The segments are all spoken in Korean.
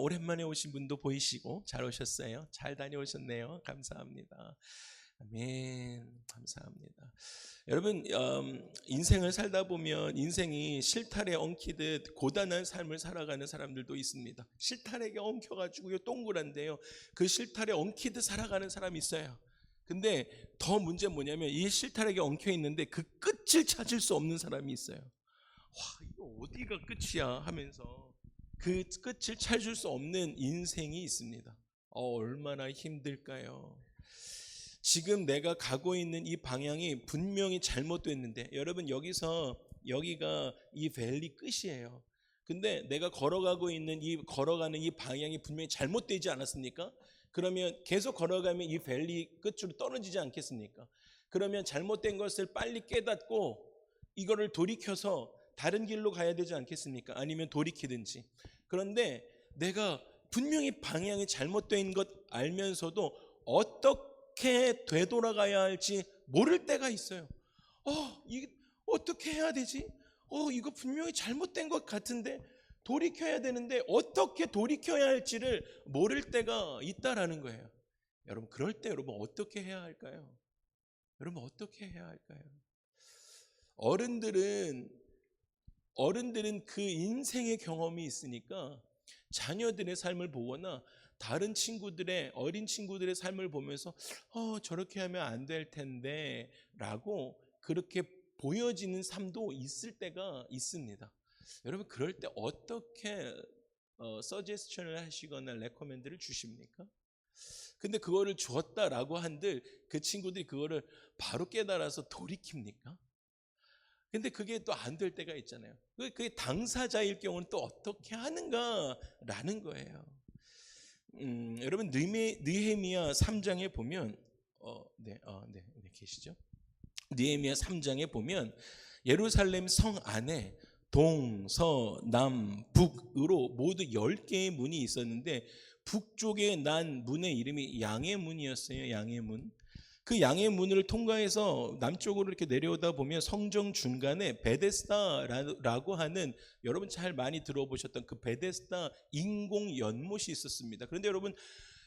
오랜만에 오신 분도 보이시고 잘 오셨어요. 잘 다녀오셨네요. 감사합니다. 아멘. 감사합니다. 여러분, 인생을 살다 보면 인생이 실타래 엉키듯 고단한 삶을 살아가는 사람들도 있습니다. 실타래가 엉켜가지고요, 동그란데요, 그 실타래 엉키듯 살아가는 사람이 있어요. 근데 더 문제는 뭐냐면 이 실타래가 엉켜 있는데 그 끝을 찾을 수 없는 사람이 있어요. 와, 이거 어디가 끝이야 하면서 그 끝을 찾을 수 없는 인생이 있습니다. 얼마나 힘들까요? 지금 내가 가고 있는 이 방향이 분명히 잘못됐는데, 여러분, 여기가 이 밸리 끝이에요. 근데 내가 걸어가는 이 방향이 분명히 잘못되지 않았습니까? 그러면 계속 걸어가면 이 밸리 끝으로 떨어지지 않겠습니까? 그러면 잘못된 것을 빨리 깨닫고 이거를 돌이켜서 다른 길로 가야 되지 않겠습니까? 아니면 돌이키든지. 그런데 내가 분명히 방향이 잘못된 것 알면서도 어떻게 되돌아가야 할지 모를 때가 있어요. 이게 어떻게 해야 되지? 이거 분명히 잘못된 것 같은데 돌이켜야 되는데 어떻게 돌이켜야 할지를 모를 때가 있다라는 거예요. 여러분, 그럴 때 여러분 어떻게 해야 할까요? 여러분, 어떻게 해야 할까요? 어른들은 그 인생의 경험이 있으니까 자녀들의 삶을 보거나 다른 어린 친구들의 삶을 보면서 저렇게 하면 안 될 텐데 라고 그렇게 보여지는 삶도 있을 때가 있습니다. 여러분, 그럴 때 어떻게 서제스션을 하시거나 레코멘드를 주십니까? 근데 그거를 주었다라고 한들 그 친구들이 그거를 바로 깨달아서 돌이킵니까? 근데 그게 또 안 될 때가 있잖아요. 그게 당사자일 경우는 또 어떻게 하는가라는 거예요. 여러분, 느헤미야 3장에 보면 계시죠? 느헤미야 3장에 보면 예루살렘 성 안에 동서 남북으로 모두 10개의 문이 있었는데 북쪽에 난 문의 이름이 양의 문이었어요. 양의 문. 그 양의 문을 통과해서 남쪽으로 이렇게 내려오다 보면 성정 중간에 베데스다라고 하는, 여러분 잘 많이 들어보셨던 그 베데스다 인공 연못이 있었습니다. 그런데 여러분,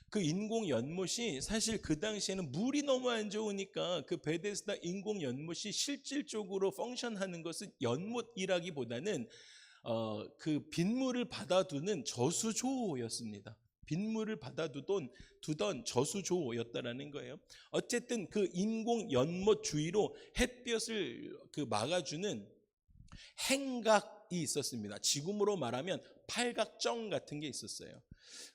그 인공 연못이 사실 그 당시에는 물이 너무 안 좋으니까 그 베데스다 인공 연못이 실질적으로 펑션하는 것은 연못이라기보다는 그 빗물을 받아두는 저수조였습니다. 빗물을 받아두던 저수조였다라는 거예요. 어쨌든 그 인공 연못 주위로 햇볕을 막아주는 행각이 있었습니다. 지금으로 말하면 팔각정 같은 게 있었어요.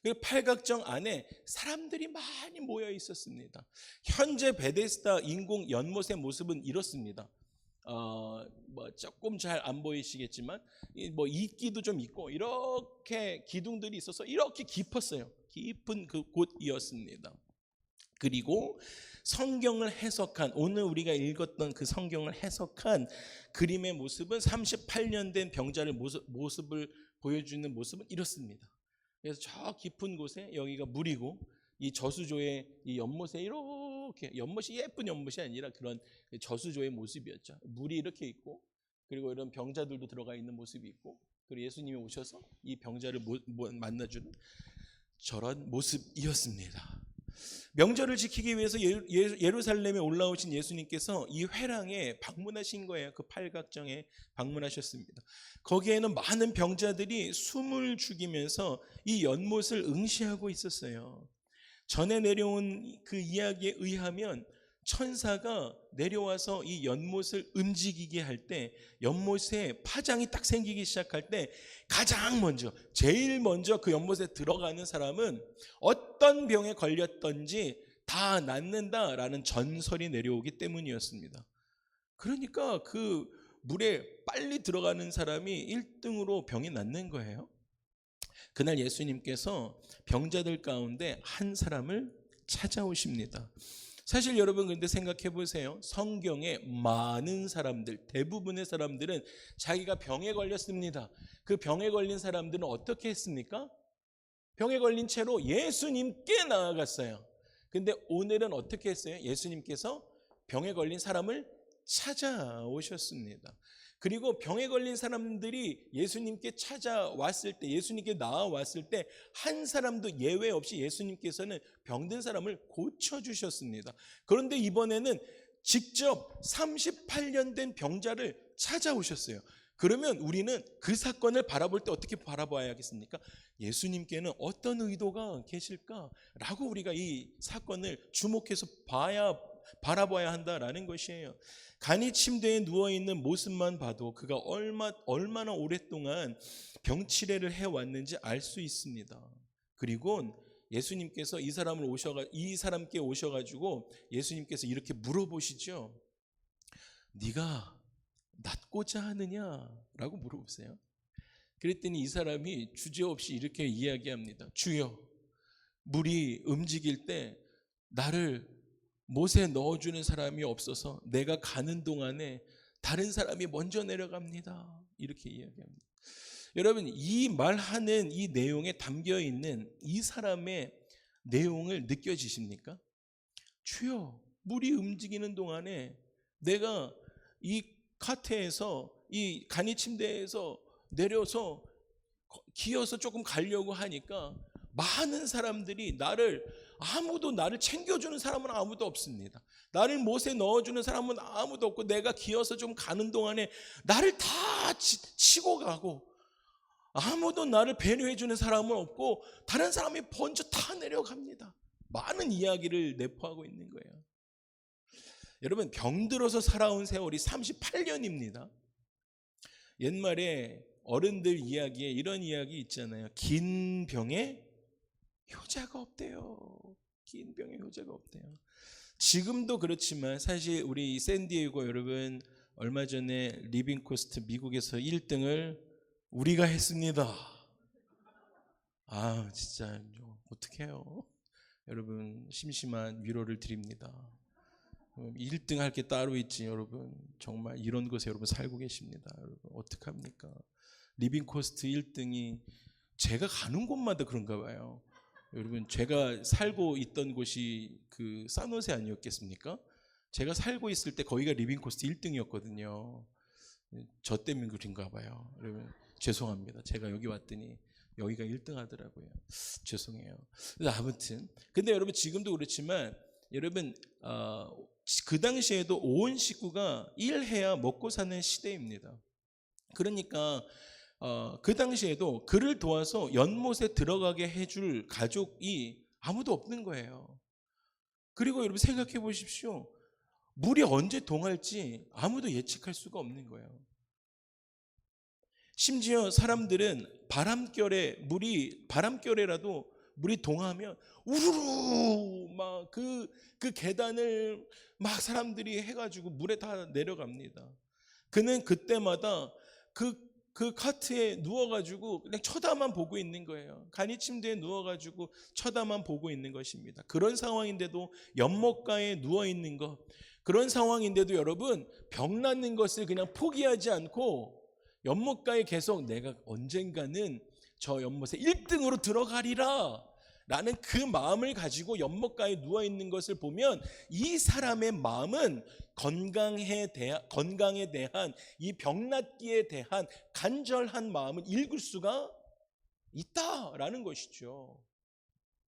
그 팔각정 안에 사람들이 많이 모여 있었습니다. 현재 베데스다 인공 연못의 모습은 이렇습니다. 조금 잘 안 보이시겠지만 이끼도 좀 있고 이렇게 기둥들이 있어서 이렇게 깊었어요. 깊은 그 곳이었습니다. 그리고 성경을 해석한, 오늘 우리가 읽었던 그 성경을 해석한 그림의 모습은 38년 된 병자를 모습을 보여주는 모습은 이렇습니다. 그래서 저 깊은 곳에 여기가 물이고 이 저수조의 이 연못에 이렇게, 연못이 예쁜 연못이 아니라 그런 저수조의 모습이었죠. 물이 이렇게 있고, 그리고 이런 병자들도 들어가 있는 모습이 있고, 그리고 예수님이 오셔서 이 병자를 만나주는 저런 모습이었습니다. 명절을 지키기 위해서 예루살렘에 올라오신 예수님께서 이 회랑에 방문하신 거예요. 그 팔각정에 방문하셨습니다. 거기에는 많은 병자들이 숨을 죽이면서 이 연못을 응시하고 있었어요. 전에 내려온 그 이야기에 의하면 천사가 내려와서 이 연못을 움직이게 할 때, 연못에 파장이 딱 생기기 시작할 때 제일 먼저 그 연못에 들어가는 사람은 어떤 병에 걸렸던지 다 낫는다라는 전설이 내려오기 때문이었습니다. 그러니까 그 물에 빨리 들어가는 사람이 1등으로 병이 낫는 거예요. 그날 예수님께서 병자들 가운데 한 사람을 찾아오십니다. 사실 여러분, 근데 생각해 보세요. 성경에 많은 사람들, 대부분의 사람들은 자기가 병에 걸렸습니다. 그 병에 걸린 사람들은 어떻게 했습니까? 병에 걸린 채로 예수님께 나아갔어요. 근데 오늘은 어떻게 했어요? 예수님께서 병에 걸린 사람을 찾아오셨습니다. 그리고 병에 걸린 사람들이 예수님께 찾아왔을 때, 예수님께 나와왔을 때 한 사람도 예외 없이 예수님께서는 병든 사람을 고쳐주셨습니다. 그런데 이번에는 직접 38년 된 병자를 찾아오셨어요. 그러면 우리는 그 사건을 바라볼 때 어떻게 바라봐야겠습니까? 예수님께는 어떤 의도가 계실까라고 우리가 이 사건을 주목해서 바라봐야 한다라는 것이에요. 간이 침대에 누워있는 모습만 봐도 그가 얼마나 오랫동안 병치레를 해왔는지 알 수 있습니다. 그리고 예수님께서 이 사람께 오셔가지고 예수님께서 이렇게 물어보시죠. 네가 낫고자 하느냐라고 물어보세요. 그랬더니 이 사람이 주저없이 이렇게 이야기합니다. 주여, 물이 움직일 때 나를 못에 넣어주는 사람이 없어서 내가 가는 동안에 다른 사람이 먼저 내려갑니다. 이렇게 이야기합니다. 여러분, 이 말하는 이 내용에 담겨있는 이 사람의 내용을 느껴지십니까? 주여, 물이 움직이는 동안에 내가 이 카트에서, 이 간이 침대에서 내려서 기어서 조금 가려고 하니까 많은 사람들이 아무도 나를 챙겨주는 사람은 아무도 없습니다. 나를 못에 넣어주는 사람은 아무도 없고, 내가 기어서 좀 가는 동안에 나를 다 치고 가고, 아무도 나를 배려해주는 사람은 없고, 다른 사람이 먼저 다 내려갑니다. 많은 이야기를 내포하고 있는 거예요. 여러분, 병들어서 살아온 세월이 38년입니다. 옛말에 어른들 이야기에 이런 이야기 있잖아요. 긴 병에 효자가 없대요. 긴 병에 효자가 없대요. 지금도 그렇지만 사실 우리 샌디에이고 여러분, 얼마 전에 리빙코스트 미국에서 1등을 우리가 했습니다. 진짜 어떡해요. 여러분, 심심한 위로를 드립니다. 1등 할 게 따로 있지. 여러분, 정말 이런 곳에 여러분 살고 계십니다. 여러분, 어떡합니까? 리빙코스트 1등이 제가 가는 곳마다 그런가 봐요. 여러분, 제가 살고 있던 곳이 그 산호세 아니었겠습니까? 제가 살고 있을 때 거기가 리빙코스트 1등이었거든요. 저 때문에 그런가 봐요. 여러분, 죄송합니다. 제가 여기 왔더니 여기가 1등 하더라고요. 죄송해요. 아무튼, 근데 여러분, 지금도 그렇지만 여러분, 그 당시에도 온 식구가 일해야 먹고 사는 시대입니다. 그러니까 그 당시에도 그를 도와서 연못에 들어가게 해줄 가족이 아무도 없는 거예요. 그리고 여러분, 생각해 보십시오. 물이 언제 동할지 아무도 예측할 수가 없는 거예요. 심지어 사람들은 바람결에라도 물이 동하면 우르르 막 그 계단을 막 사람들이 해가지고 물에 다 내려갑니다. 그는 그때마다 그 카트에 누워가지고 그냥 쳐다만 보고 있는 거예요. 간이 침대에 누워가지고 쳐다만 보고 있는 것입니다. 그런 상황인데도 연못가에 누워있는 것, 그런 상황인데도 여러분, 병 낫는 것을 그냥 포기하지 않고 연못가에 계속 내가 언젠가는 저 연못에 1등으로 들어가리라 라는 그 마음을 가지고 연못가에 누워있는 것을 보면, 이 사람의 마음은 건강에 대한 이 병낫기에 대한 간절한 마음을 읽을 수가 있다라는 것이죠.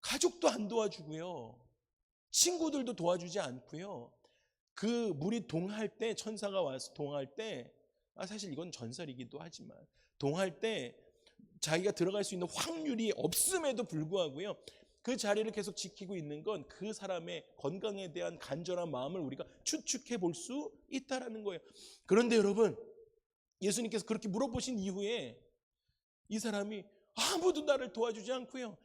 가족도 안 도와주고요, 친구들도 도와주지 않고요. 그 물이 동할 때, 천사가 와서 동할 때, 사실 이건 전설이기도 하지만 동할 때 자기가 들어갈 수 있는 확률이 없음에도 불구하고요, 그 자리를 계속 지키고 있는 건 그 사람의 건강에 대한 간절한 마음을 우리가 추측해 볼 수 있다라는 거예요. 그런데 여러분, 예수님께서 그렇게 물어보신 이후에 이 사람이 아무도 나를 도와주지 않고요,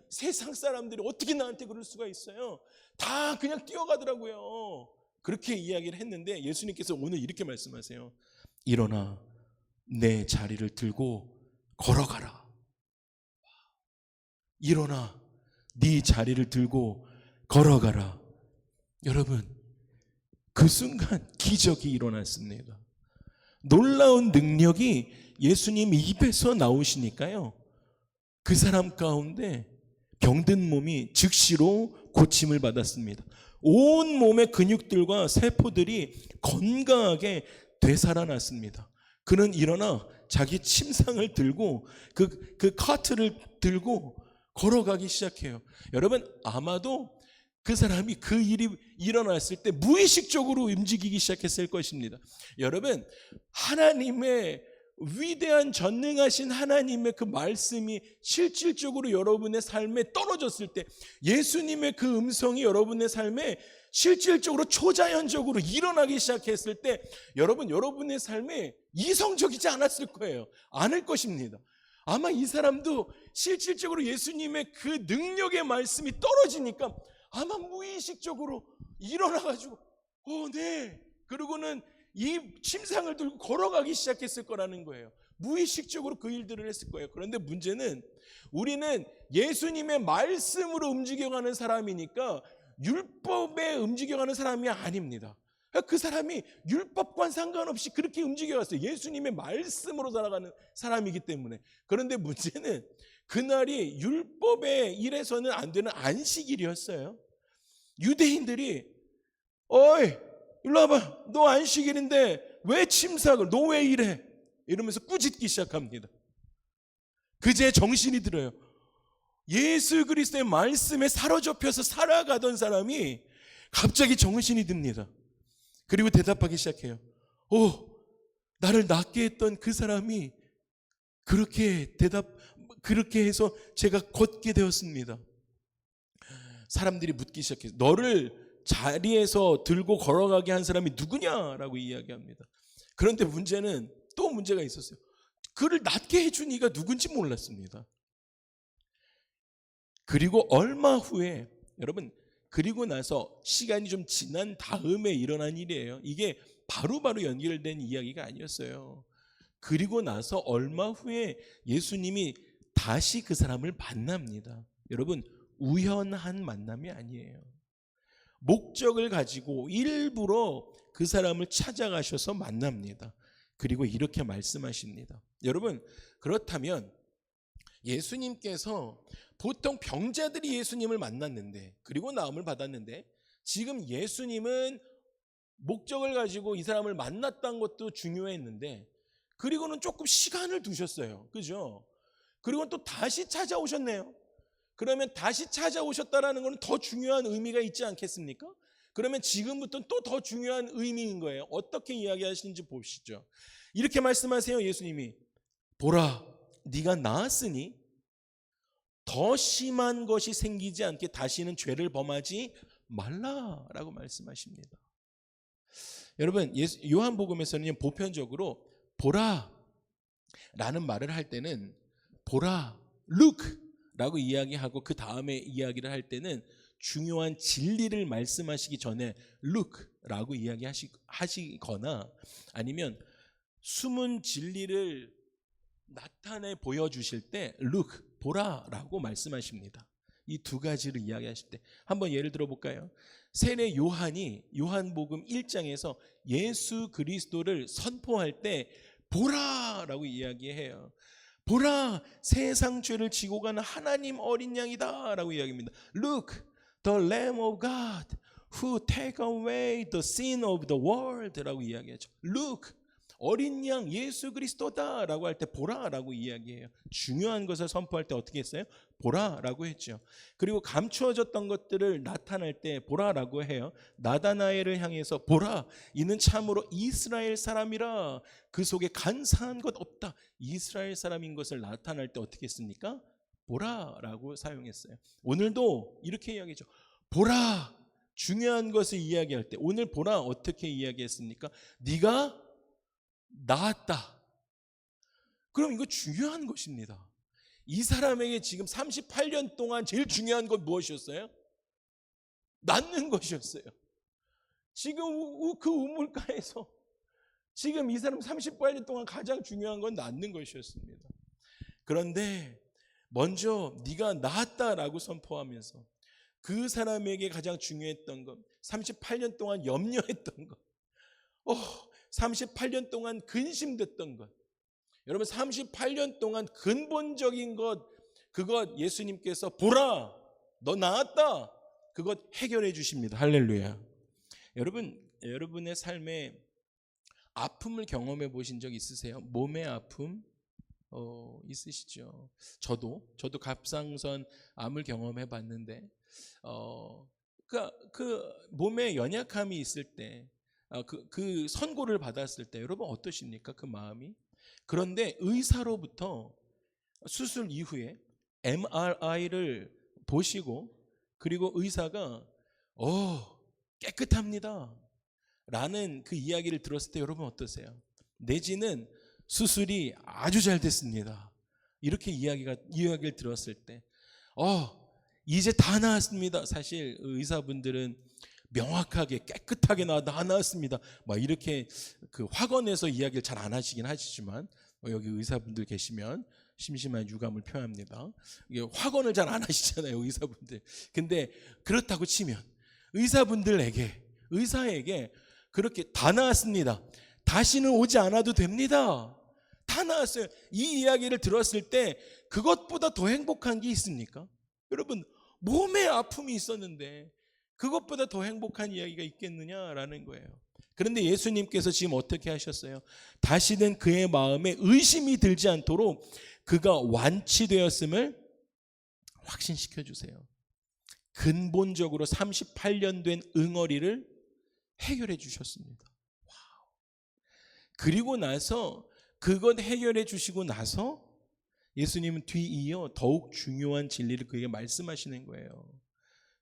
세상 사람들이 어떻게 나한테 그럴 수가 있어요? 다 그냥 뛰어가더라고요. 그렇게 이야기를 했는데 예수님께서 오늘 이렇게 말씀하세요. 일어나 내 자리를 들고 걸어가라. 일어나 네 자리를 들고 걸어가라. 여러분, 그 순간 기적이 일어났습니다. 놀라운 능력이 예수님 입에서 나오시니까요, 그 사람 가운데 병든 몸이 즉시로 고침을 받았습니다. 온 몸의 근육들과 세포들이 건강하게 되살아났습니다. 그는 일어나 자기 침상을 들고 그 카트를 들고 걸어가기 시작해요. 여러분, 아마도 그 사람이 그 일이 일어났을 때 무의식적으로 움직이기 시작했을 것입니다. 여러분, 하나님의 위대한 전능하신 하나님의 그 말씀이 실질적으로 여러분의 삶에 떨어졌을 때, 예수님의 그 음성이 여러분의 삶에 실질적으로 초자연적으로 일어나기 시작했을 때, 여러분의 삶에 이성적이지 않았을 거예요. 않을 것입니다. 아마 이 사람도 실질적으로 예수님의 그 능력의 말씀이 떨어지니까 아마 무의식적으로 일어나가지고 네, 그러고는 이 침상을 들고 걸어가기 시작했을 거라는 거예요. 무의식적으로 그 일들을 했을 거예요. 그런데 문제는 우리는 예수님의 말씀으로 움직여가는 사람이니까 율법에 움직여가는 사람이 아닙니다. 그 사람이 율법과는 상관없이 그렇게 움직여갔어요. 예수님의 말씀으로 살아가는 사람이기 때문에. 그런데 문제는 그날이 율법에 일해서는 안 되는 안식일이었어요. 유대인들이 어이 일로 와봐, 너 안식일인데 왜 침삭을, 너 왜 이래, 이러면서 꾸짖기 시작합니다. 그제 정신이 들어요. 예수 그리스도의 말씀에 사로잡혀서 살아가던 사람이 갑자기 정신이 듭니다. 그리고 대답하기 시작해요. 나를 낫게 했던 그 사람이 그렇게 해서 제가 걷게 되었습니다. 사람들이 묻기 시작해요. 너를 자리에서 들고 걸어가게 한 사람이 누구냐라고 이야기합니다. 그런데 문제는 또 문제가 있었어요. 그를 낫게 해준 이가 누군지 몰랐습니다. 그리고 얼마 후에, 여러분, 그리고 나서 시간이 좀 지난 다음에 일어난 일이에요. 이게 바로바로 연결된 이야기가 아니었어요. 그리고 나서 얼마 후에 예수님이 다시 그 사람을 만납니다. 여러분, 우연한 만남이 아니에요. 목적을 가지고 일부러 그 사람을 찾아가셔서 만납니다. 그리고 이렇게 말씀하십니다. 여러분, 그렇다면 예수님께서 보통 병자들이 예수님을 만났는데, 그리고 나음을 받았는데, 지금 예수님은 목적을 가지고 이 사람을 만났다는 것도 중요했는데, 그리고는 조금 시간을 두셨어요. 그죠? 그리고 또 다시 찾아오셨네요. 그러면 다시 찾아오셨다라는 것은 더 중요한 의미가 있지 않겠습니까? 그러면 지금부터는 또 더 중요한 의미인 거예요. 어떻게 이야기하시는지 보시죠. 이렇게 말씀하세요. 예수님이 보라, 네가 나았으니 더 심한 것이 생기지 않게 다시는 죄를 범하지 말라라고 말씀하십니다. 여러분, 요한복음에서는 보편적으로 보라 라는 말을 할 때는 보라, look 라고 이야기하고 그 다음에 이야기를 할 때는 중요한 진리를 말씀하시기 전에 look 라고 이야기하시거나 아니면 숨은 진리를 나타내 보여주실 때 look, 보라 라고 말씀하십니다. 이 두 가지를 이야기하실 때 한번 예를 들어 볼까요? 세례 요한이 요한복음 1장에서 예수 그리스도를 선포할 때 보라 라고 이야기해요. 보라, 세상 죄를 지고 가는 하나님 어린 양이다 라고 이야기합니다. Look, the Lamb of God who take away the sin of the world 라고 이야기하죠. Look, 어린 양 예수 그리스도다 라고 할 때 보라 라고 이야기해요. 중요한 것을 선포할 때 어떻게 했어요? 보라 라고 했죠. 그리고 감추어졌던 것들을 나타낼 때 보라 라고 해요. 나다나엘을 향해서 보라, 이는 참으로 이스라엘 사람이라, 그 속에 간사한 것 없다. 이스라엘 사람인 것을 나타낼 때 어떻게 했습니까? 보라 라고 사용했어요. 오늘도 이렇게 이야기죠. 보라, 중요한 것을 이야기할 때 오늘 보라 어떻게 이야기했습니까? 네가 나았다. 그럼 이거 중요한 것입니다. 이 사람에게 지금 38년 동안 제일 중요한 건 무엇이었어요? 낫는 것이었어요. 지금 그 우물가에서 지금 이 사람 38년 동안 가장 중요한 건 낫는 것이었습니다. 그런데 먼저 네가 나았다라고 선포하면서 그 사람에게 가장 중요했던 것, 38년 동안 염려했던 것, 38년 동안 근심됐던 것, 여러분 38년 동안 근본적인 것, 그것 예수님께서 보라, 너 나았다, 그것 해결해 주십니다. 할렐루야. 여러분, 여러분의 삶에 아픔을 경험해 보신 적 있으세요? 몸의 아픔 있으시죠? 저도 갑상선 암을 경험해 봤는데 그 몸에 연약함이 있을 때 그 선고를 받았을 때 여러분 어떠십니까? 그 마음이. 그런데 의사로부터 수술 이후에 MRI를 보시고 그리고 의사가 깨끗합니다 라는 그 이야기를 들었을 때 여러분 어떠세요? 내지는 수술이 아주 잘 됐습니다 이렇게 이야기를 들었을 때 이제 다 나았습니다. 사실 의사분들은 명확하게 깨끗하게 다 나았습니다 막 이렇게 그 확언에서 이야기를 잘 안 하시긴 하시지만 여기 의사분들 계시면 심심한 유감을 표합니다. 이게 확언을 잘 안 하시잖아요 의사분들. 근데 그렇다고 치면 의사에게 그렇게 다 나았습니다 다시는 오지 않아도 됩니다 다 나았어요 이 이야기를 들었을 때 그것보다 더 행복한 게 있습니까? 여러분 몸에 아픔이 있었는데 그것보다 더 행복한 이야기가 있겠느냐라는 거예요. 그런데 예수님께서 지금 어떻게 하셨어요? 다시는 그의 마음에 의심이 들지 않도록 그가 완치되었음을 확신시켜 주세요. 근본적으로 38년 된 응어리를 해결해 주셨습니다. 와우. 그리고 나서 그것 해결해 주시고 나서 예수님은 뒤이어 더욱 중요한 진리를 그에게 말씀하시는 거예요.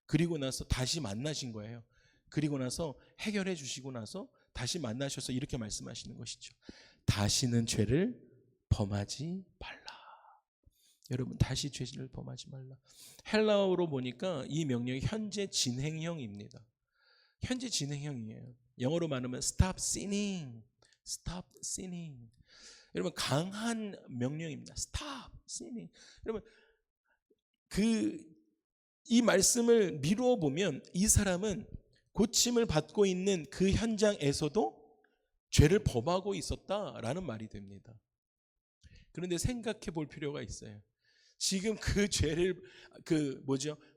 그리고 나서 다시 만나신 거예요. 그리고 나서 해결해 주시고 나서 다시 만나셔서 이렇게 말씀하시는 것이죠. 다시는 죄를 범하지 말라. 여러분 다시 죄를 범하지 말라. 헬라어로 보니까 이 명령이 현재 진행형입니다. 현재 진행형이에요. 영어로 말하면 stop sinning. stop sinning. 여러분 강한 명령입니다. stop sinning. 여러분 이 말씀을 미루어 보면 이 사람은 고침을 받고 있는 그 현장에서도 죄를 범하고 있었다라는 말이 됩니다. 그런데 생각해 볼 필요가 있어요. 지금 그 죄를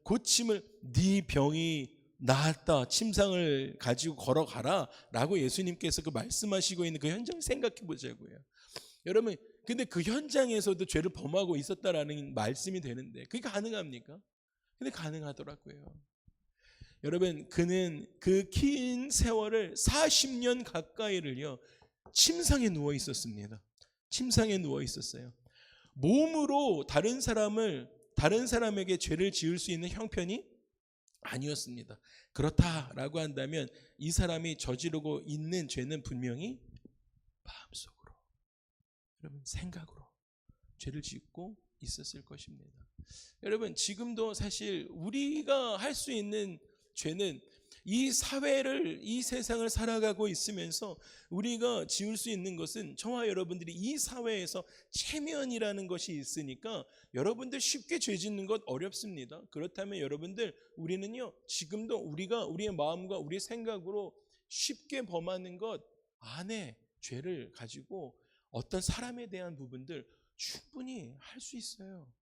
고침을 네 병이 나았다 침상을 가지고 걸어가라 라고 예수님께서 그 말씀하시고 있는 그 현장을 생각해 보자고요. 여러분 근데 그 현장에서도 죄를 범하고 있었다라는 말씀이 되는데 그게 가능합니까? 근데 가능하더라고요. 여러분 그는 그 긴 세월을 40년 가까이를요 침상에 누워 있었습니다. 침상에 누워 있었어요. 몸으로 다른 사람에게 죄를 지을 수 있는 형편이 아니었습니다. 그렇다라고 한다면 이 사람이 저지르고 있는 죄는 분명히 마음속으로, 여러분 생각으로 죄를 짓고 있었을 것입니다. 여러분 지금도 사실 우리가 할 수 있는 죄는 이 사회를, 이 세상을 살아가고 있으면서 우리가 지을 수 있는 것은 저와 여러분들이 이 사회에서 체면이라는 것이 있으니까 여러분들 쉽게 죄 짓는 것 어렵습니다. 그렇다면 여러분들 우리는요 지금도 우리가 우리의 마음과 우리의 생각으로 쉽게 범하는 것 안에 죄를 가지고 어떤 사람에 대한 부분들 충분히 할 수 있어요.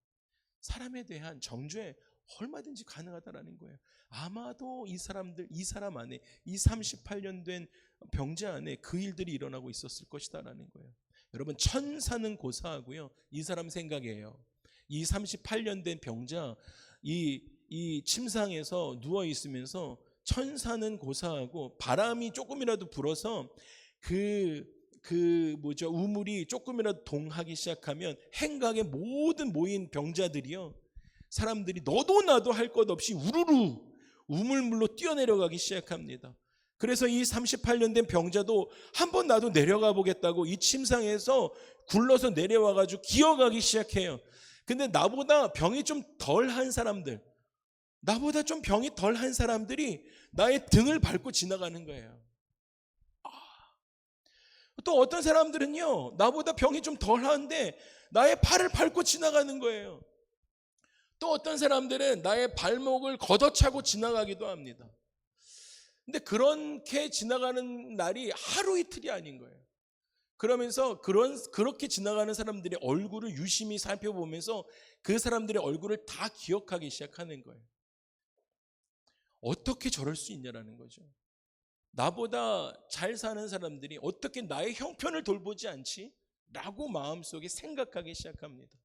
사람에 대한 정죄 얼마든지 가능하다라는 거예요. 아마도 이 사람 안에 이 38년 된 병자 안에 그 일들이 일어나고 있었을 것이다라는 거예요. 여러분 천사는 고사하고요. 이 사람 생각이에요. 이 38년 된 병자 이 침상에서 누워 있으면서 천사는 고사하고 바람이 조금이라도 불어서 우물이 조금이라도 동하기 시작하면 행각에 모든 모인 병자들이요 사람들이 너도 나도 할 것 없이 우르르 우물물로 뛰어내려가기 시작합니다. 그래서 이 38년 된 병자도 한번 나도 내려가 보겠다고 이 침상에서 굴러서 내려와가지고 기어가기 시작해요. 근데 나보다 병이 좀 덜한 사람들, 나보다 좀 병이 덜한 사람들이 나의 등을 밟고 지나가는 거예요. 또 어떤 사람들은요 나보다 병이 좀 덜한데 나의 팔을 밟고 지나가는 거예요. 또 어떤 사람들은 나의 발목을 걷어차고 지나가기도 합니다. 근데 그렇게 지나가는 날이 하루 이틀이 아닌 거예요. 그러면서 그렇게 지나가는 사람들의 얼굴을 유심히 살펴보면서 그 사람들의 얼굴을 다 기억하기 시작하는 거예요. 어떻게 저럴 수 있냐라는 거죠. 나보다 잘 사는 사람들이 어떻게 나의 형편을 돌보지 않지? 라고 마음속에 생각하기 시작합니다.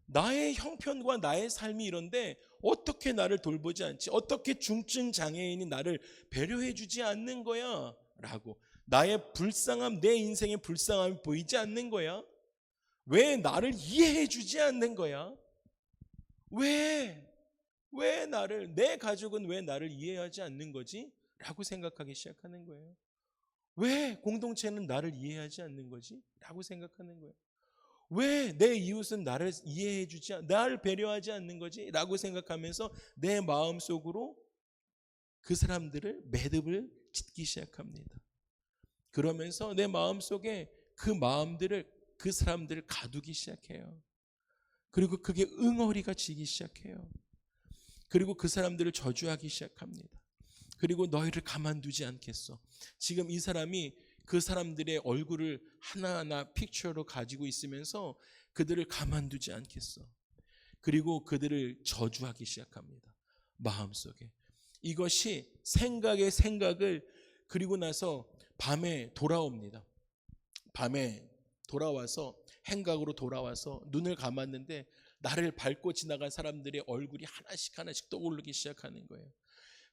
나의 형편과 나의 삶이 이런데 어떻게 나를 돌보지 않지? 어떻게 중증 장애인이 나를 배려해 주지 않는 거야? 라고. 나의 불쌍함, 내 인생의 불쌍함이 보이지 않는 거야? 왜 나를 이해해 주지 않는 거야? 왜 내 가족은 왜 나를 이해하지 않는 거지? 라고 생각하기 시작하는 거예요. 왜 공동체는 나를 이해하지 않는 거지? 라고 생각하는 거예요. 왜 내 이웃은 나를 이해해 주지, 나를 배려하지 않는 거지? 라고 생각하면서 내 마음속으로 그 사람들을 매듭을 짓기 시작합니다. 그러면서 내 마음속에 그 사람들을 가두기 시작해요. 그리고 그게 응어리가 지기 시작해요. 그리고 그 사람들을 저주하기 시작합니다. 그리고 너희를 가만두지 않겠어. 지금 이 사람이 그 사람들의 얼굴을 하나하나 픽처로 가지고 있으면서 그들을 가만두지 않겠어. 그리고 그들을 저주하기 시작합니다. 마음속에. 이것이 생각을 그리고 나서 밤에 돌아옵니다. 밤에 돌아와서 행각으로 돌아와서 눈을 감았는데 나를 밟고 지나간 사람들의 얼굴이 하나씩 떠오르기 시작하는 거예요.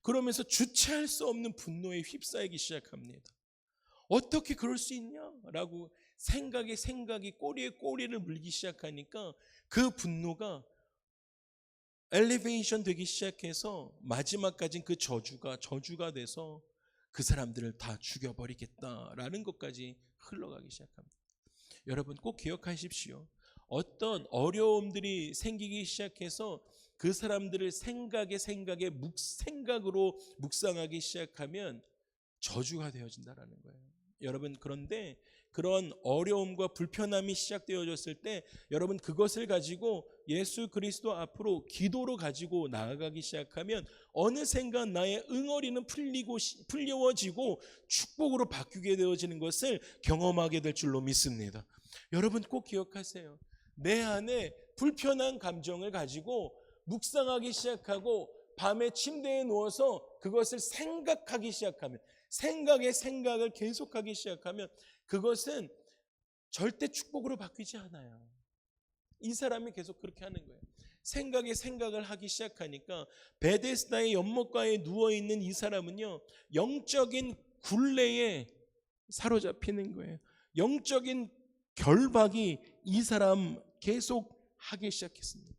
그러면서 주체할 수 없는 분노에 휩싸이기 시작합니다. 어떻게 그럴 수 있냐라고 생각이 꼬리에 꼬리를 물기 시작하니까 그 분노가 엘리베이션 되기 시작해서 마지막까지는 그 저주가 돼서 그 사람들을 다 죽여버리겠다라는 것까지 흘러가기 시작합니다. 여러분 꼭 기억하십시오. 어떤 어려움들이 생기기 시작해서 그 사람들을 생각으로 묵상하기 시작하면 저주가 되어진다라는 거예요. 여러분 그런데 그런 어려움과 불편함이 시작되어졌을 때 여러분 그것을 가지고 예수 그리스도 앞으로 기도로 가지고 나아가기 시작하면 어느샌가 나의 응어리는 풀려지고 축복으로 바뀌게 되어지는 것을 경험하게 될 줄로 믿습니다. 여러분 꼭 기억하세요. 내 안에 불편한 감정을 가지고 묵상하기 시작하고 밤에 침대에 누워서 그것을 생각하기 시작하면 생각을 계속하기 시작하면 그것은 절대 축복으로 바뀌지 않아요. 이 사람이 계속 그렇게 하는 거예요. 생각을 하기 시작하니까 베데스다의 연못가에 누워있는 이 사람은요 영적인 굴레에 사로잡히는 거예요. 영적인 결박이 이 사람 계속 하기 시작했습니다.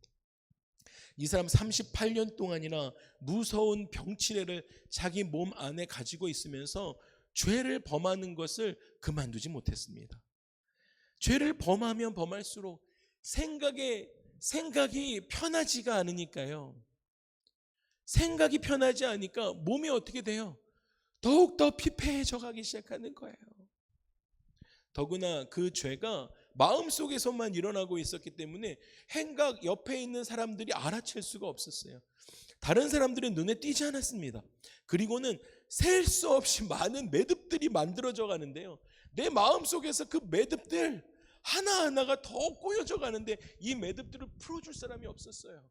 이 사람 38년 동안이나 무서운 병치레를 자기 몸 안에 가지고 있으면서 죄를 범하는 것을 그만두지 못했습니다. 죄를 범하면 범할수록 생각이 편하지가 않으니까요. 생각이 편하지 않으니까 몸이 어떻게 돼요? 더욱더 피폐해져 가기 시작하는 거예요. 더구나 그 죄가 마음속에서만 일어나고 있었기 때문에 행각 옆에 있는 사람들이 알아챌 수가 없었어요. 다른 사람들은 눈에 띄지 않았습니다. 그리고는 셀 수 없이 많은 매듭들이 만들어져 가는데요. 내 마음속에서 그 매듭들 하나하나가 더 꼬여져 가는데 이 매듭들을 풀어줄 사람이 없었어요.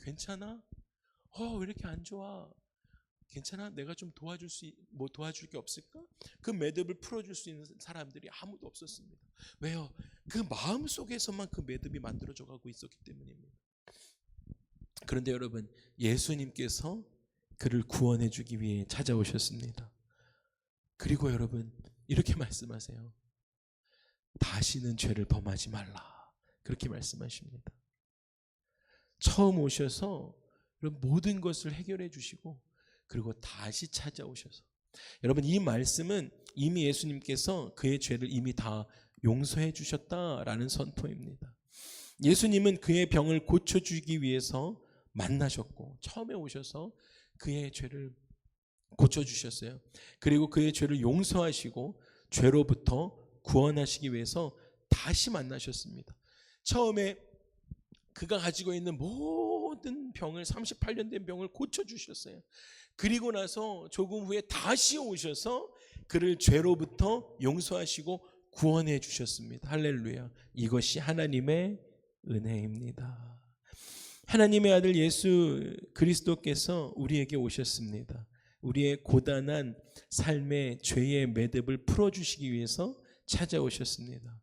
괜찮아? 왜 이렇게 안 좋아? 괜찮아? 내가 좀 도와줄 게 없을까? 그 매듭을 풀어줄 수 있는 사람들이 아무도 없었습니다. 왜요? 그 마음 속에서만 그 매듭이 만들어져 가고 있었기 때문입니다. 그런데 여러분, 예수님께서 그를 구원해 주기 위해 찾아오셨습니다. 그리고 여러분, 이렇게 말씀하세요. 다시는 죄를 범하지 말라. 그렇게 말씀하십니다. 처음 오셔서 모든 것을 해결해 주시고 그리고 다시 찾아오셔서 여러분 이 말씀은 이미 예수님께서 그의 죄를 이미 다 용서해 주셨다라는 선포입니다. 예수님은 그의 병을 고쳐주기 위해서 만나셨고 처음에 오셔서 그의 죄를 고쳐주셨어요. 그리고 그의 죄를 용서하시고 죄로부터 구원하시기 위해서 다시 만나셨습니다. 처음에 그가 가지고 있는 모든 병을 38년 된 병을 고쳐주셨어요. 그리고 나서 조금 후에 다시 오셔서 그를 죄로부터 용서하시고 구원해 주셨습니다. 할렐루야. 이것이 하나님의 은혜입니다. 하나님의 아들 예수 그리스도께서 우리에게 오셨습니다. 우리의 고단한 삶의 죄의 매듭을 풀어주시기 위해서 찾아오셨습니다.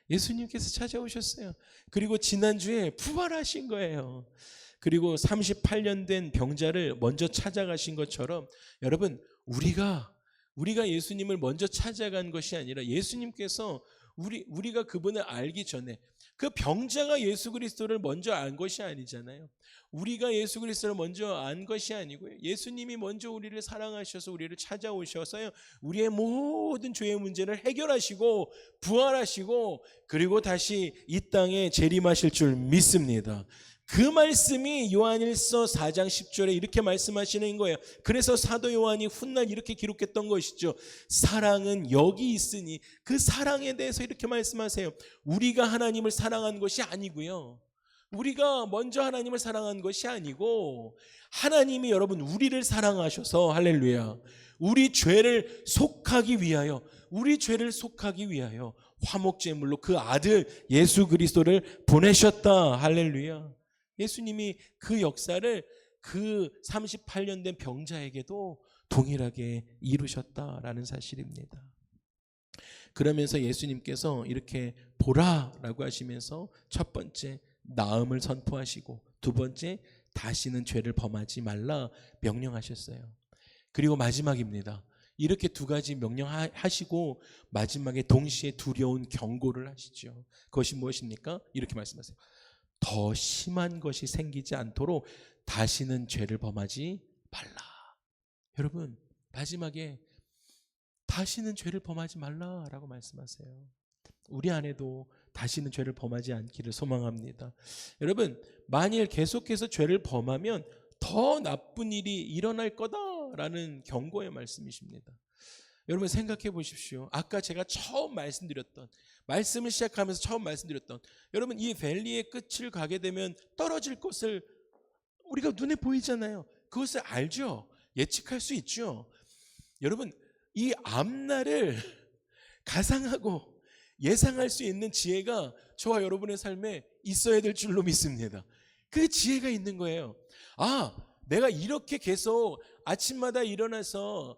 예수님께서 찾아오셨어요. 그리고 지난주에 부활하신 거예요. 그리고 38년 된 병자를 먼저 찾아가신 것처럼 여러분, 우리가 예수님을 먼저 찾아간 것이 아니라 예수님께서 우리가 그분을 알기 전에, 그 병자가 예수 그리스도를 먼저 안 것이 아니잖아요. 우리가 예수 그리스도를 먼저 안 것이 아니고요. 예수님이 먼저 우리를 사랑하셔서 우리를 찾아오셔서요, 우리의 모든 죄의 문제를 해결하시고 부활하시고 그리고 다시 이 땅에 재림하실 줄 믿습니다. 그 말씀이 요한일서 4장 10절에 이렇게 말씀하시는 거예요. 그래서 사도 요한이 훗날 이렇게 기록했던 것이죠. 사랑은 여기 있으니, 그 사랑에 대해서 이렇게 말씀하세요. 우리가 하나님을 사랑한 것이 아니고요, 우리가 먼저 하나님을 사랑한 것이 아니고, 하나님이 여러분 우리를 사랑하셔서, 할렐루야, 우리 죄를 속하기 위하여 화목제물로 그 아들 예수 그리스도를 보내셨다. 할렐루야. 예수님이 그 역사를 그 38년 된 병자에게도 동일하게 이루셨다라는 사실입니다. 그러면서 예수님께서 이렇게 보라라고 하시면서 첫 번째 나음을 선포하시고, 두 번째 다시는 죄를 범하지 말라 명령하셨어요. 그리고 마지막입니다. 이렇게 두 가지 명령하시고 마지막에 동시에 두려운 경고를 하시죠. 그것이 무엇입니까? 이렇게 말씀하세요. 더 심한 것이 생기지 않도록 다시는 죄를 범하지 말라. 여러분, 마지막에 다시는 죄를 범하지 말라라고 말씀하세요. 우리 안에도 다시는 죄를 범하지 않기를 소망합니다. 여러분, 만일 계속해서 죄를 범하면 더 나쁜 일이 일어날 거다라는 경고의 말씀이십니다. 여러분 생각해 보십시오. 아까 제가 처음 말씀을 시작하면서 처음 말씀드렸던, 여러분 이 밸리의 끝을 가게 되면 떨어질 것을 우리가 눈에 보이잖아요. 그것을 알죠. 예측할 수 있죠. 여러분, 이 앞날을 가상하고 예상할 수 있는 지혜가 저와 여러분의 삶에 있어야 될 줄로 믿습니다. 그 지혜가 있는 거예요. 내가 이렇게 계속 아침마다 일어나서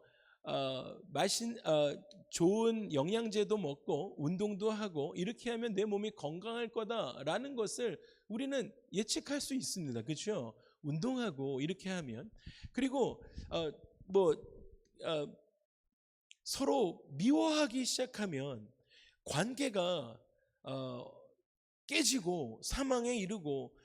좋은 영양제도 먹고 운동도 하고 이렇게 하면 내 몸이 건강할 거다라는 것을 우리는 예측할 수 있습니다. 그렇죠? 운동하고 이렇게 하면. 그리고 서로 미워하기 시작하면 관계가 깨지고 사망에 이르고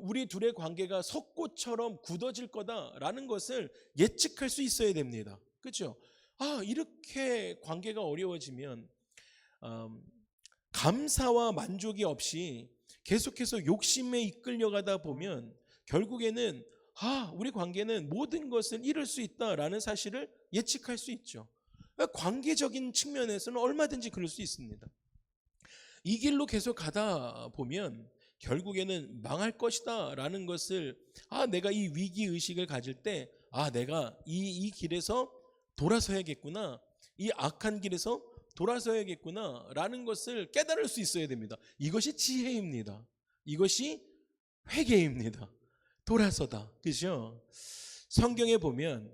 우리 둘의 관계가 석고처럼 굳어질 거다라는 것을 예측할 수 있어야 됩니다. 그렇죠? 이렇게 관계가 어려워지면 감사와 만족이 없이 계속해서 욕심에 이끌려가다 보면 결국에는 우리 관계는 모든 것을 잃을 수 있다라는 사실을 예측할 수 있죠. 관계적인 측면에서는 얼마든지 그럴 수 있습니다. 이 길로 계속 가다 보면 결국에는 망할 것이다 라는 것을 내가 이 위기의식을 가질 때 내가 이 길에서 돌아서야겠구나, 이 악한 길에서 돌아서야겠구나 라는 것을 깨달을 수 있어야 됩니다. 이것이 지혜입니다. 이것이 회개입니다. 돌아서다. 그죠? 성경에 보면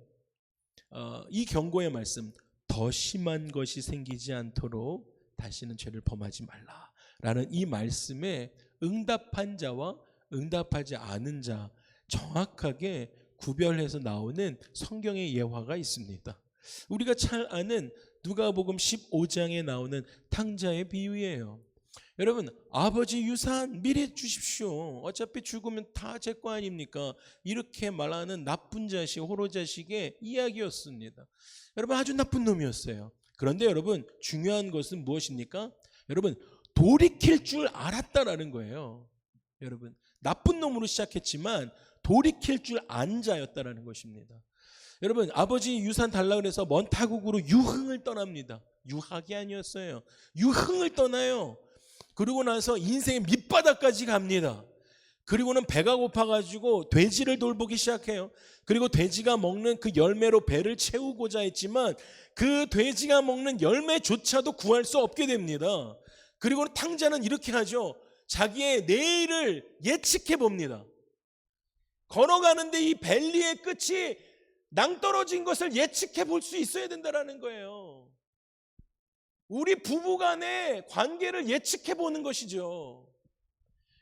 이 경고의 말씀, 더 심한 것이 생기지 않도록 다시는 죄를 범하지 말라 라는 이 말씀에 응답한 자와 응답하지 않은 자 정확하게 구별해서 나오는 성경의 예화가 있습니다. 우리가 잘 아는 누가복음 15장에 나오는 탕자의 비유예요. 여러분, 아버지 유산 미리 주십시오. 어차피 죽으면 다 제 거 아닙니까? 이렇게 말하는 나쁜 자식, 호로자식의 이야기였습니다. 여러분, 아주 나쁜 놈이었어요. 그런데 여러분, 중요한 것은 무엇입니까? 여러분, 돌이킬 줄 알았다라는 거예요. 여러분, 나쁜 놈으로 시작했지만 돌이킬 줄 안 자였다라는 것입니다. 여러분, 아버지 유산 달라고 해서 먼 타국으로 유흥을 떠납니다. 유학이 아니었어요. 유흥을 떠나요. 그러고 나서 인생의 밑바닥까지 갑니다. 그리고는 배가 고파가지고 돼지를 돌보기 시작해요. 그리고 돼지가 먹는 그 열매로 배를 채우고자 했지만 그 돼지가 먹는 열매조차도 구할 수 없게 됩니다. 그리고 탕자는 이렇게 하죠. 자기의 내일을 예측해 봅니다. 걸어가는데 이 밸리의 끝이 낭떠러진 것을 예측해 볼 수 있어야 된다는 거예요. 우리 부부 간의 관계를 예측해 보는 것이죠.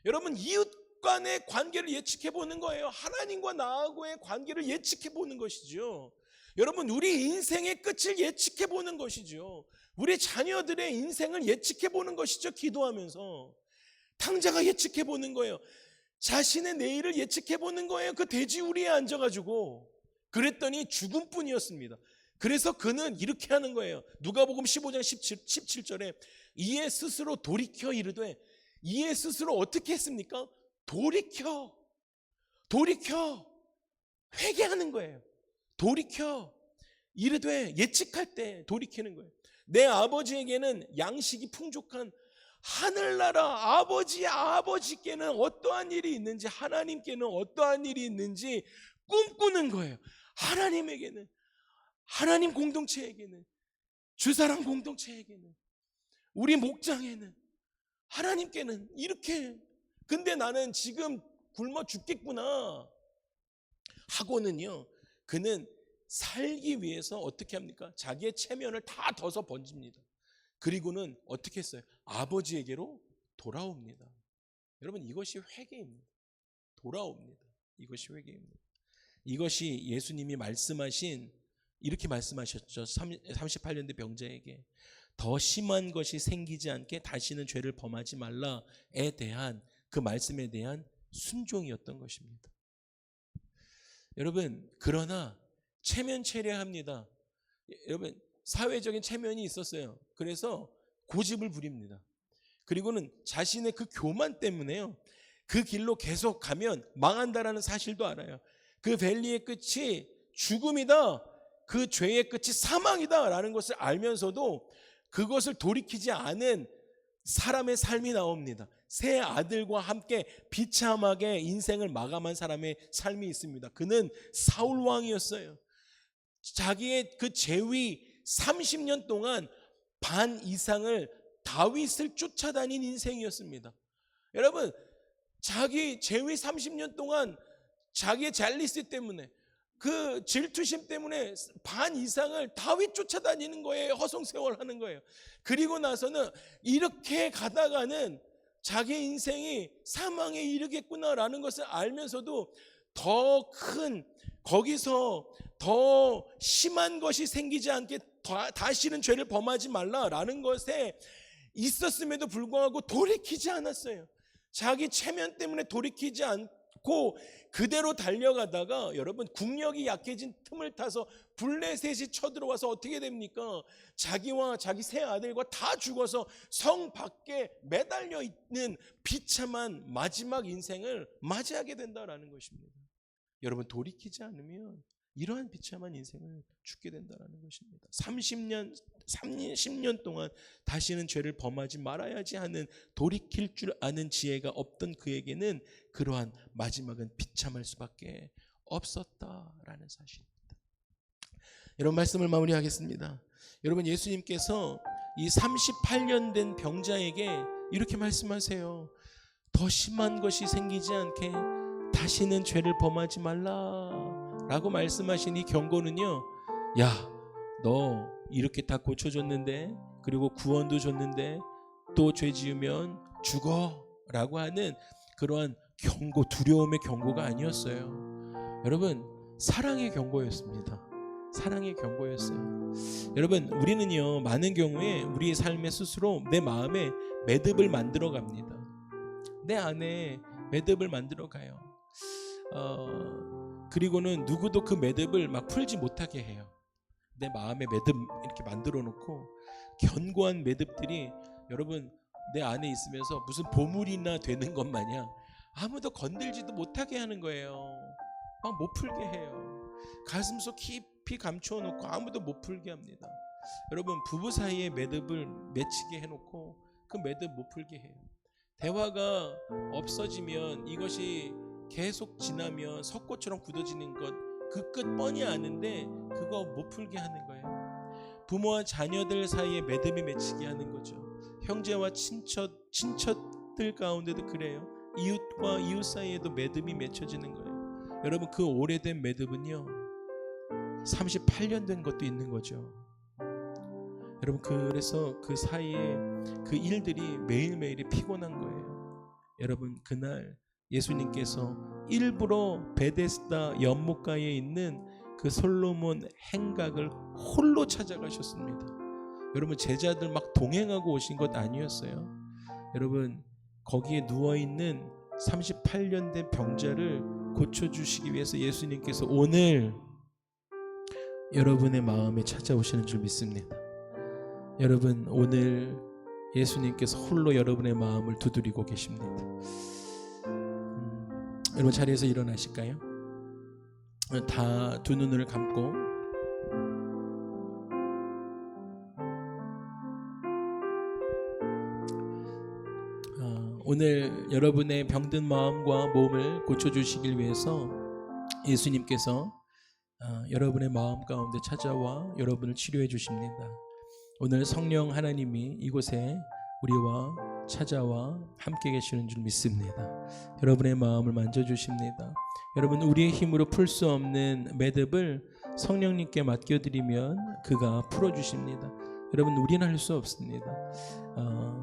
여러분, 이웃 간의 관계를 예측해 보는 거예요. 하나님과 나하고의 관계를 예측해 보는 것이죠. 여러분, 우리 인생의 끝을 예측해 보는 것이죠. 우리 자녀들의 인생을 예측해 보는 것이죠. 기도하면서 탕자가 예측해 보는 거예요. 자신의 내일을 예측해 보는 거예요. 그 돼지우리에 앉아가지고. 그랬더니 죽음뿐이었습니다. 그래서 그는 이렇게 하는 거예요. 누가복음 15장 17절에 이에 스스로 돌이켜 이르되, 이에 스스로 어떻게 했습니까? 돌이켜 회개하는 거예요. 돌이켜 이르되, 예측할 때 돌이키는 거예요. 내 아버지에게는 양식이 풍족한 하늘나라 아버지께는 어떠한 일이 있는지, 하나님께는 어떠한 일이 있는지 꿈꾸는 거예요. 하나님에게는, 하나님 공동체에게는, 주사람 공동체에게는, 우리 목장에는, 하나님께는 이렇게. 근데 나는 지금 굶어 죽겠구나 하고는요, 그는 살기 위해서 어떻게 합니까? 자기의 체면을 다 둬서 번집니다. 그리고는 어떻게 했어요? 아버지에게로 돌아옵니다. 여러분, 이것이 회개입니다. 돌아옵니다. 이것이 회개입니다. 이것이 예수님이 말씀하신, 이렇게 말씀하셨죠. 38년대 병자에게 더 심한 것이 생기지 않게 다시는 죄를 범하지 말라에 대한 그 말씀에 대한 순종이었던 것입니다. 여러분, 그러나 체면 체례합니다. 여러분, 사회적인 체면이 있었어요. 그래서 고집을 부립니다. 그리고는 자신의 그 교만 때문에요, 그 길로 계속 가면 망한다라는 사실도 알아요. 그 밸리의 끝이 죽음이다, 그 죄의 끝이 사망이다 라는 것을 알면서도 그것을 돌이키지 않은 사람의 삶이 나옵니다. 세 아들과 함께 비참하게 인생을 마감한 사람의 삶이 있습니다. 그는 사울 왕이었어요. 자기의 그 재위 30년 동안 반 이상을 다윗을 쫓아다닌 인생이었습니다. 여러분, 자기 재위 30년 동안 자기의 잘리스 때문에, 그 질투심 때문에 반 이상을 다윗 쫓아다니는 거예요. 허송세월하는 거예요. 그리고 나서는 이렇게 가다가는 자기 인생이 사망에 이르겠구나라는 것을 알면서도 더 큰, 거기서 더 심한 것이 생기지 않게 다시는 죄를 범하지 말라라는 것에 있었음에도 불구하고 돌이키지 않았어요. 자기 체면 때문에 돌이키지 않고 그대로 달려가다가, 여러분, 국력이 약해진 틈을 타서 블레셋이 쳐들어와서 어떻게 됩니까? 자기와 자기 세 아들과 다 죽어서 성 밖에 매달려 있는 비참한 마지막 인생을 맞이하게 된다는 것입니다. 여러분, 돌이키지 않으면 이러한 비참한 인생을 죽게 된다는 것입니다. 10년 동안 다시는 죄를 범하지 말아야지 하는, 돌이킬 줄 아는 지혜가 없던 그에게는 그러한 마지막은 비참할 수밖에 없었다라는 사실입니다. 여러분, 말씀을 마무리하겠습니다. 여러분, 예수님께서 이 38년 된 병자에게 이렇게 말씀하세요. 더 심한 것이 생기지 않게 다시는 죄를 범하지 말라라고 말씀하신 이 경고는요, 야, 너 이렇게 다 고쳐줬는데, 그리고 구원도 줬는데 또 죄 지으면 죽어 라고 하는 그러한 경고, 두려움의 경고가 아니었어요. 여러분, 사랑의 경고였습니다. 사랑의 경고였어요. 여러분, 우리는요, 많은 경우에 우리의 삶에 스스로 내 마음에 매듭을 만들어 갑니다. 내 안에 매듭을 만들어 가요. 그리고는 누구도 그 매듭을 막 풀지 못하게 해요. 내 마음의 매듭 이렇게 만들어 놓고, 견고한 매듭들이 여러분 내 안에 있으면서 무슨 보물이나 되는 것 마냥 아무도 건들지도 못하게 하는 거예요. 막 못 풀게 해요. 가슴속 깊이 감추어 놓고 아무도 못 풀게 합니다. 여러분, 부부 사이에 매듭을 맺히게 해놓고 그 매듭 못 풀게 해요. 대화가 없어지면, 이것이 계속 지나면 석고처럼 굳어지는 것, 그 끝 뻔히 아는데 그거 못 풀게 하는 거예요. 부모와 자녀들 사이에 매듭이 맺히게 하는 거죠. 형제와 친척들 가운데도 그래요. 이웃과 이웃 사이에도 매듭이 맺혀지는 거예요. 여러분, 그 오래된 매듭은요, 38년 된 것도 있는 거죠. 여러분, 그래서 그 사이에 그 일들이 매일매일이 피곤한 거예요. 여러분, 그날 예수님께서 일부러 베데스다 연못가에 있는 그 솔로몬 행각을 홀로 찾아가셨습니다. 여러분, 제자들 막 동행하고 오신 것 아니었어요. 여러분, 거기에 누워있는 38년 된 병자를 고쳐주시기 위해서 예수님께서 오늘 여러분의 마음에 찾아오시는 줄 믿습니다. 여러분, 오늘 예수님께서 홀로 여러분의 마음을 두드리고 계십니다. 여러분, 자리에서 일어나실까요? 다 두 눈을 감고 오늘 여러분의 병든 마음과 몸을 고쳐주시길 위해서 예수님께서 여러분의 마음 가운데 찾아와 여러분을 치료해 주십니다. 오늘 성령 하나님이 이곳에 우리와 찾아와 함께 계시는 줄 믿습니다. 여러분의 마음을 만져주십니다. 여러분, 우리의 힘으로 풀 수 없는 매듭을 성령님께 맡겨드리면 그가 풀어주십니다. 여러분, 우리는 할 수 없습니다.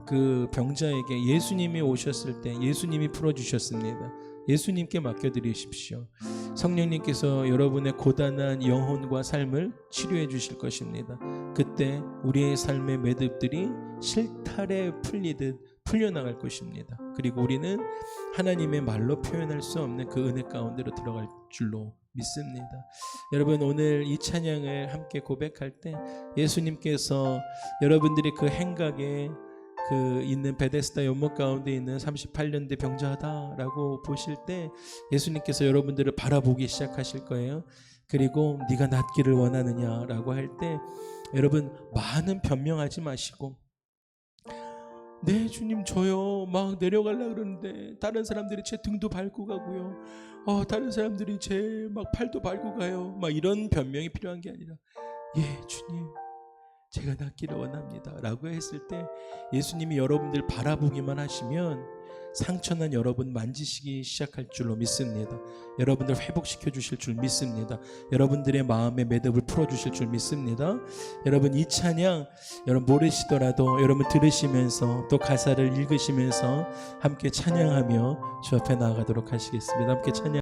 그 병자에게 예수님이 오셨을 때 예수님이 풀어주셨습니다. 예수님께 맡겨드리십시오. 성령님께서 여러분의 고단한 영혼과 삶을 치료해 주실 것입니다. 그때 우리의 삶의 매듭들이 실타래 풀리듯 풀려나갈 것입니다. 그리고 우리는 하나님의 말로 표현할 수 없는 그 은혜 가운데로 들어갈 줄로 믿습니다. 여러분, 오늘 이 찬양을 함께 고백할 때 예수님께서 여러분들이 그 행각에 그 있는 베데스다 연못 가운데 있는 38년 된 병자다라고 보실 때 예수님께서 여러분들을 바라보기 시작하실 거예요. 그리고 네가 낫기를 원하느냐라고 할 때 여러분, 많은 변명하지 마시고, 네 주님, 저요 막 내려가려고 그러는데 다른 사람들이 제 등도 밟고 가고요, 다른 사람들이 제 막 팔도 밟고 가요, 막 이런 변명이 필요한 게 아니라, 예 주님, 제가 낫기를 원합니다 라고 했을 때 예수님이 여러분들 바라보기만 하시면 상처난 여러분 만지시기 시작할 줄로 믿습니다. 여러분들 회복시켜 주실 줄 믿습니다. 여러분들의 마음의 매듭을 풀어주실 줄 믿습니다. 여러분, 이 찬양 여러분 모르시더라도 여러분 들으시면서 또 가사를 읽으시면서 함께 찬양하며 주 앞에 나아가도록 하시겠습니다. 함께 찬양.